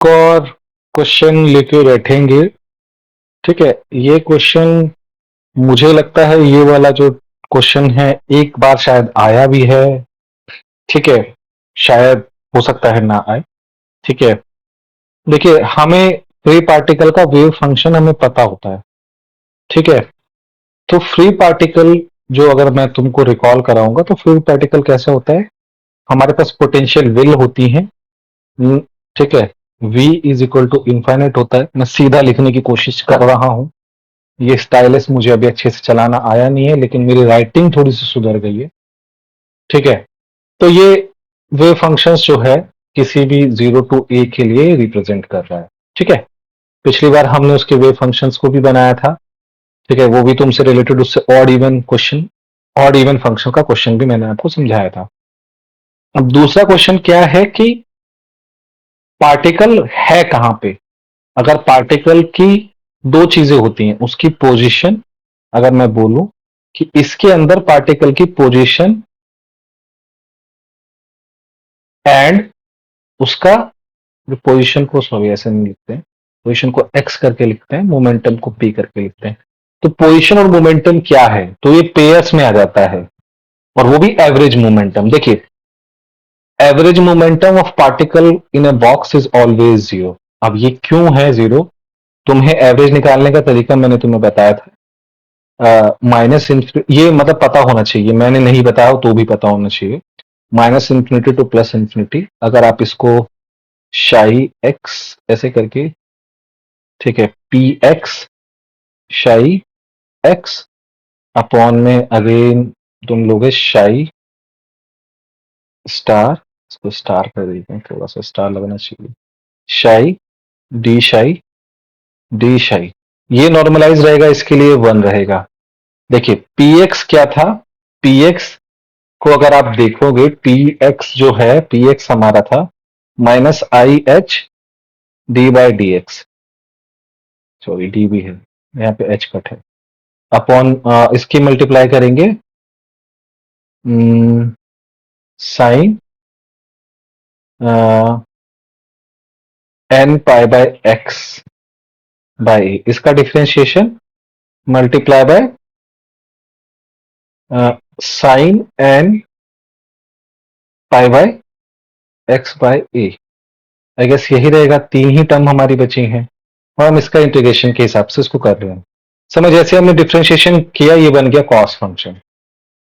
और क्वेश्चन लेके बैठेंगे। ठीक है, ये क्वेश्चन मुझे लगता है ये वाला जो क्वेश्चन है एक बार शायद आया भी है। ठीक है, शायद हो सकता है ना आए। ठीक है, देखिए हमें फ्री पार्टिकल का वेव फंक्शन हमें पता होता है। ठीक है, तो फ्री पार्टिकल जो अगर मैं तुमको रिकॉल कराऊंगा तो फ्री पार्टिकल कैसे होता है, हमारे पास पोटेंशियल विल होती है। हम्म, ठीक है, v is equal to infinite होता है। मैं सीधा लिखने की कोशिश कर रहा हूं, ये स्टाइलिस मुझे अभी अच्छे से चलाना आया नहीं है, लेकिन मेरी राइटिंग थोड़ी सी सुधर गई है। ठीक है, तो ये वेव फंक्शंस जो है किसी भी 0 to a के लिए रिप्रेजेंट कर रहा है। ठीक है, पिछली बार हमने उसके वेव फंक्शंस को भी बनाया था। ठीक है, वो भी तुमसे रिलेटेड, उससे odd even question, odd even function का क्वेश्चन भी मैंने आपको समझाया था। अब दूसरा क्वेश्चन क्या है कि पार्टिकल है कहां पे। अगर पार्टिकल की दो चीजें होती हैं, उसकी पोजीशन, अगर मैं बोलूं कि इसके अंदर पार्टिकल की पोजीशन एंड उसका जो पोजीशन को, सॉरी ऐसे नहीं लिखते हैं, पोजीशन को एक्स करके लिखते हैं, मोमेंटम को पी करके लिखते हैं। तो पोजीशन और मोमेंटम क्या है, तो ये पेयर्स में आ जाता है, और वो भी एवरेज मोमेंटम। देखिए, average momentum of particle in a box is always zero. अब ये क्यों है जीरो, तुम्हें एवरेज निकालने का तरीका मैंने तुम्हें बताया था। माइनस इंफिनिटी, ये मतलब पता होना चाहिए, मैंने नहीं बताया तो भी पता होना चाहिए। Minus infinity two plus infinity, अगर आप इसको शाई एक्स ऐसे करके, ठीक है, पी एक्स शाई एक्स अपॉन में अगेन तुम लोगे शाई स्टार, इसको स्टार कर देते हैं, थोड़ा सा स्टार लगना चाहिए, शाई डी शाई, ये नॉर्मलाइज रहेगा, इसके लिए वन रहेगा। देखिए पी एक्स क्या था, पी एक्स को अगर आप देखोगे, पी एक्स जो है, पी एक्स हमारा था minus I H D by D X, sorry D भी है यहाँ पे, एच कट है, अपॉन इसकी मल्टीप्लाई करेंगे sine N pi by X by, इसका differentiation multiply by sine N pi by X by A. I guess यही रहेगा, तीन ही टर्म हमारी बची हैं, और हम इसका इंटीग्रेशन के हिसाब से इसको कर रहे हैं। समझ, जैसे हमने डिफ्रेंशिएशन किया, ये बन गया कॉस फंक्शन।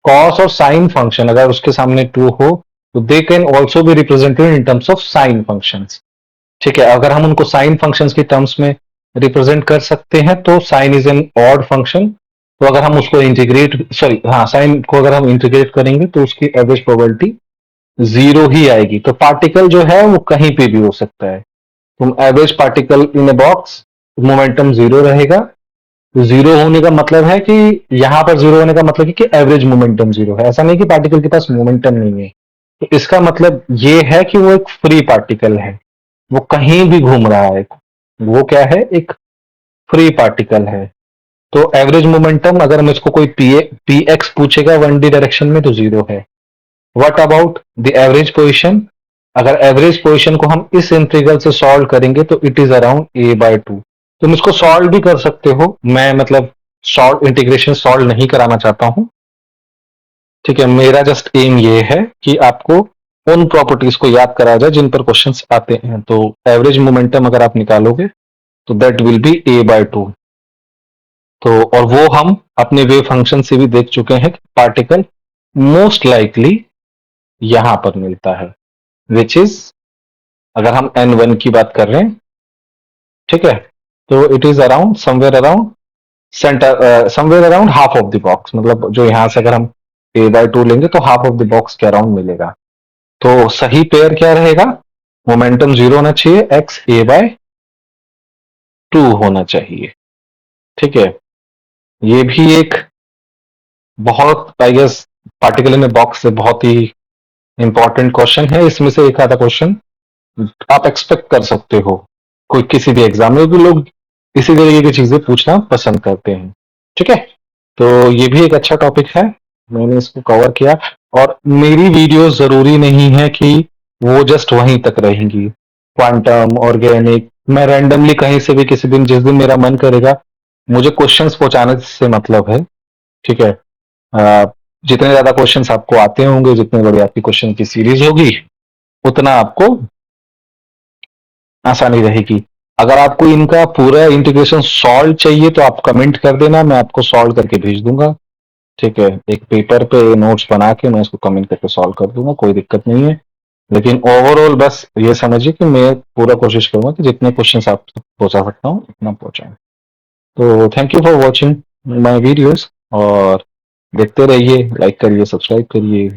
कॉस और साइन फंक्शन अगर उसके सामने टू हो तो they can also be represented in terms of sine functions. ठीक है, अगर हम उनको साइन फंक्शंस की टर्म्स में रिप्रेजेंट कर सकते हैं तो sine is an odd function. तो अगर हम उसको इंटीग्रेट, सॉरी हाँ, साइन को अगर हम इंटीग्रेट करेंगे तो उसकी एवरेज प्रोबेबिलिटी जीरो ही आएगी। तो पार्टिकल जो है वो कहीं पे भी हो सकता है, तुम average particle in a box, momentum zero रहेगा। तो जीरो होने का मतलब है कि, यहां पर जीरो होने का मतलब है कि एवरेज मोमेंटम जीरो है, ऐसा नहीं कि पार्टिकल के पास मोमेंटम नहीं है। तो इसका मतलब ये है कि वो एक फ्री पार्टिकल है, वो कहीं भी घूम रहा है, वो क्या है, एक फ्री पार्टिकल है। तो एवरेज मोमेंटम अगर मुझको कोई पी एक्स पूछेगा वन डी डायरेक्शन में तो जीरो है। What about the average position, अगर एवरेज पोजीशन को हम इस इंटीग्रल से सॉल्व करेंगे तो it is around a by two. तुम इसको सॉल्व भी कर सकते हो, मैं मतलब सॉल्व, इंटीग्रेशन सॉल्व नहीं कराना चाहता हूं। ठीक है, मेरा जस्ट एम ये है कि आपको उन प्रॉपर्टीज को याद करा जाए जिन पर क्वेश्चंस आते हैं। तो एवरेज मोमेंटम अगर आप निकालोगे तो that will be A by two. तो और वो हम अपने वेव फंक्शन से भी देख चुके हैं कि पार्टिकल मोस्ट लाइकली यहां पर मिलता है, विच इज, अगर हम n1 की बात कर रहे हैं, ठीक है, तो it is around somewhere around centre, somewhere around half of the box, मतलब जो यहां से अगर हम ए बाय टू लेंगे तो हाफ ऑफ द बॉक्स के अराउंड मिलेगा। तो सही पेयर क्या रहेगा, मोमेंटम जीरो होना चाहिए, एक्स ए बाय टू होना चाहिए। ठीक है, ये भी एक बहुत, आई गेस, पार्टिकुलर में बॉक्स से बहुत ही इंपॉर्टेंट क्वेश्चन है। इसमें से एक आधा क्वेश्चन आप एक्सपेक्ट कर सकते हो कोई किसी भी एग्जाम में, भी लोग इसी तरीके की चीजें पूछना पसंद करते हैं। ठीक है, तो ये भी एक अच्छा टॉपिक है, मैंने इसको कवर किया। और मेरी वीडियो जरूरी नहीं है कि वो जस्ट वहीं तक रहेंगी, क्वांटम, ऑर्गेनिक, मैं रैंडमली कहीं से भी किसी दिन जिस दिन मेरा मन करेगा, मुझे क्वेश्चंस पहुंचाने से मतलब है, ठीक है। जितने ज्यादा क्वेश्चंस आपको आते होंगे, जितने बड़ी आपकी क्वेश्चन की सीरीज होगी, उतना आपको आसानी रहेगी। अगर आपको इनका पूरा इंटीग्रेशन सॉल्व चाहिए तो आप कमेंट कर देना, मैं आपको सॉल्व करके भेज दूंगा, ठीक है। एक पेपर पे नोट्स बना के मैं इसको कमेंट करके सॉल्व कर दूंगा, कोई दिक्कत नहीं है। लेकिन ओवरऑल बस ये समझिए कि मैं पूरा कोशिश करूंगा कि जितने क्वेश्चंस आप तक पहुंचा सकता हूँ उतना पहुंचाऊं। तो thank you for watching my videos, और देखते रहिए, लाइक करिए, सब्सक्राइब करिए।